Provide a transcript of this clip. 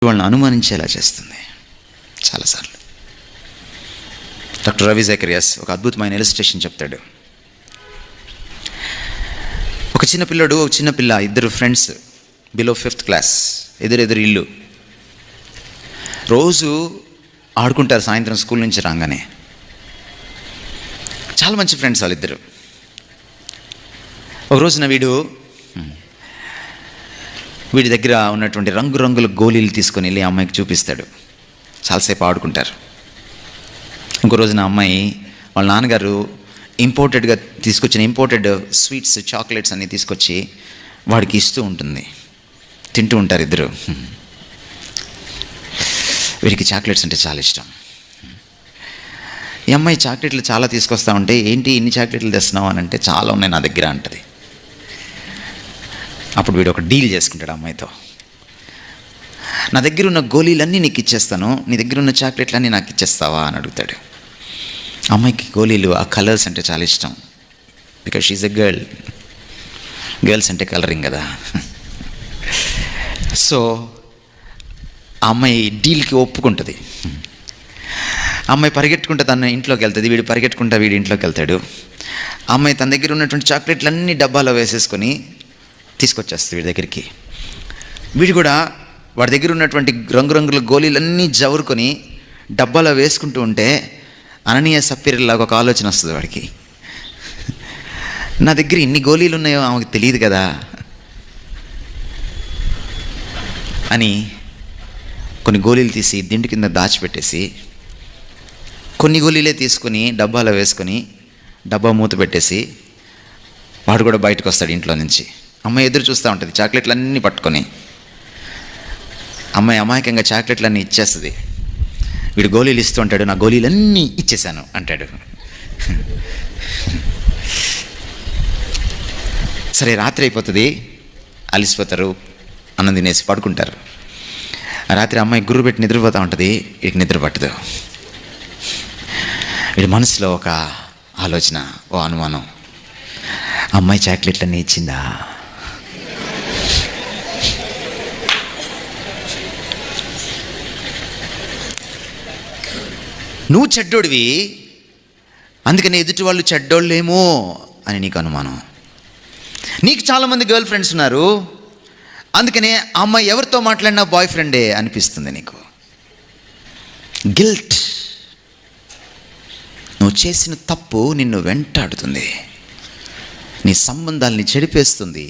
వాళ్ళని అనుమానించేలా చేస్తుంది చాలాసార్లు. డాక్టర్ రవి జకరియాస్ ఒక అద్భుతమైన ఇలస్ట్రేషన్ చెప్తాడు. ఒక చిన్న పిల్లడు, ఒక చిన్న పిల్ల, ఇద్దరు ఫ్రెండ్స్, బిలో 5th క్లాస్, ఎదురెదురు ఇల్లు. రోజు ఆడుకుంటారు సాయంత్రం స్కూల్ నుంచి రాగానే. చాలా మంచి ఫ్రెండ్స్ వాళ్ళిద్దరు. ఒక రోజున వీడి దగ్గర ఉన్నటువంటి రంగురంగుల గోళీలు తీసుకొని వెళ్ళి అమ్మాయికి చూపిస్తాడు. చాలాసేపు ఆడుకుంటారు. ఇంకో రోజున అమ్మాయి వాళ్ళ నాన్నగారు ఇంపోర్టెడ్ స్వీట్స్, చాక్లెట్స్ అన్నీ తీసుకొచ్చి వాడికి ఇస్తూ ఉంటుంది. తింటూ ఉంటారు ఇద్దరు. వీడికి చాక్లెట్స్ అంటే చాలా ఇష్టం. ఈ అమ్మాయి చాక్లెట్లు చాలా తీసుకొస్తా ఉంటే, ఏంటి ఇన్ని చాక్లెట్లు తెస్తున్నావు అని అంటే, చాలా ఉన్నాయి నా దగ్గర అంటది. అప్పుడు వీడు ఒక డీల్ చేసుకుంటాడు అమ్మాయితో. నా దగ్గర ఉన్న గోళీలన్నీ నీకు ఇచ్చేస్తాను, నీ దగ్గర ఉన్న చాక్లెట్లన్నీ నాకు ఇచ్చేస్తావా అని అడుగుతాడు. అమ్మాయికి గోళీలు, ఆ కలర్స్ అంటే చాలా ఇష్టం. బికాజ్ షీఈ్ ఎ గర్ల్స్ అంటే కలరింగ్ కదా. సో ఆ అమ్మాయి డీల్కి ఒప్పుకుంటుంది. అమ్మాయి పరిగెట్టుకుంటే తన ఇంట్లోకి వెళ్తుంది, వీడు పరిగెట్టుకుంటా వీడి ఇంట్లోకి వెళ్తాడు. అమ్మాయి తన దగ్గర ఉన్నటువంటి చాక్లెట్లన్నీ డబ్బాలో వేసేసుకొని తీసుకొచ్చేస్తుంది వీడి దగ్గరికి. వీడు కూడా వాడి దగ్గర ఉన్నటువంటి రంగురంగుల గోళీలన్నీ జవురుకొని డబ్బాలో వేసుకుంటూ ఉంటే, అననీయ సప్పీర్లాగా ఒక ఆలోచన వస్తుంది వాడికి. నా దగ్గర ఇన్ని గోళీలు ఉన్నాయో ఆమెకు తెలియదు కదా అని కొన్ని గోళీలు తీసి దిండు కింద దాచిపెట్టేసి, కొన్ని గోళీలే తీసుకుని డబ్బాలో వేసుకొని డబ్బా మూత పెట్టేసి వాడు కూడా బయటకు వస్తాడు ఇంట్లో నుంచి. అమ్మాయి ఎదురు చూస్తూ ఉంటుంది చాక్లెట్లన్నీ పట్టుకొని. అమ్మాయి అమాయకంగా చాక్లెట్లన్నీ ఇచ్చేస్తుంది. వీడు గోళీలు ఇస్తూ ఉంటాడు, నా గోళీలన్నీ ఇచ్చేసాను అంటాడు. సరే, రాత్రి అయిపోతుంది, అలిసిపోతారు, అన్నం తినేసి పడుకుంటారు. రాత్రి అమ్మాయి గుర్రు పెట్టి నిద్రపోతూ ఉంటుంది, వీడికి నిద్ర పట్టదు. వీడి మనసులో ఒక ఆలోచన, ఓ అనుమానం, అమ్మాయి చాక్లెట్లన్నీ ఇచ్చిందా? నువ్వు చెడ్డోడివి, అందుకని ఎదుటి వాళ్ళు చెడ్డోళ్ళేమో అని నీకు అనుమానం. నీకు చాలామంది గర్ల్ ఫ్రెండ్స్ ఉన్నారు, అందుకనే ఆ అమ్మాయి ఎవరితో మాట్లాడినా బాయ్ ఫ్రెండే అనిపిస్తుంది నీకు. గిల్ట్. నువ్వు చేసిన తప్పు నిన్ను వెంటాడుతుంది, నీ సంబంధాలని చెడిపేస్తుంది.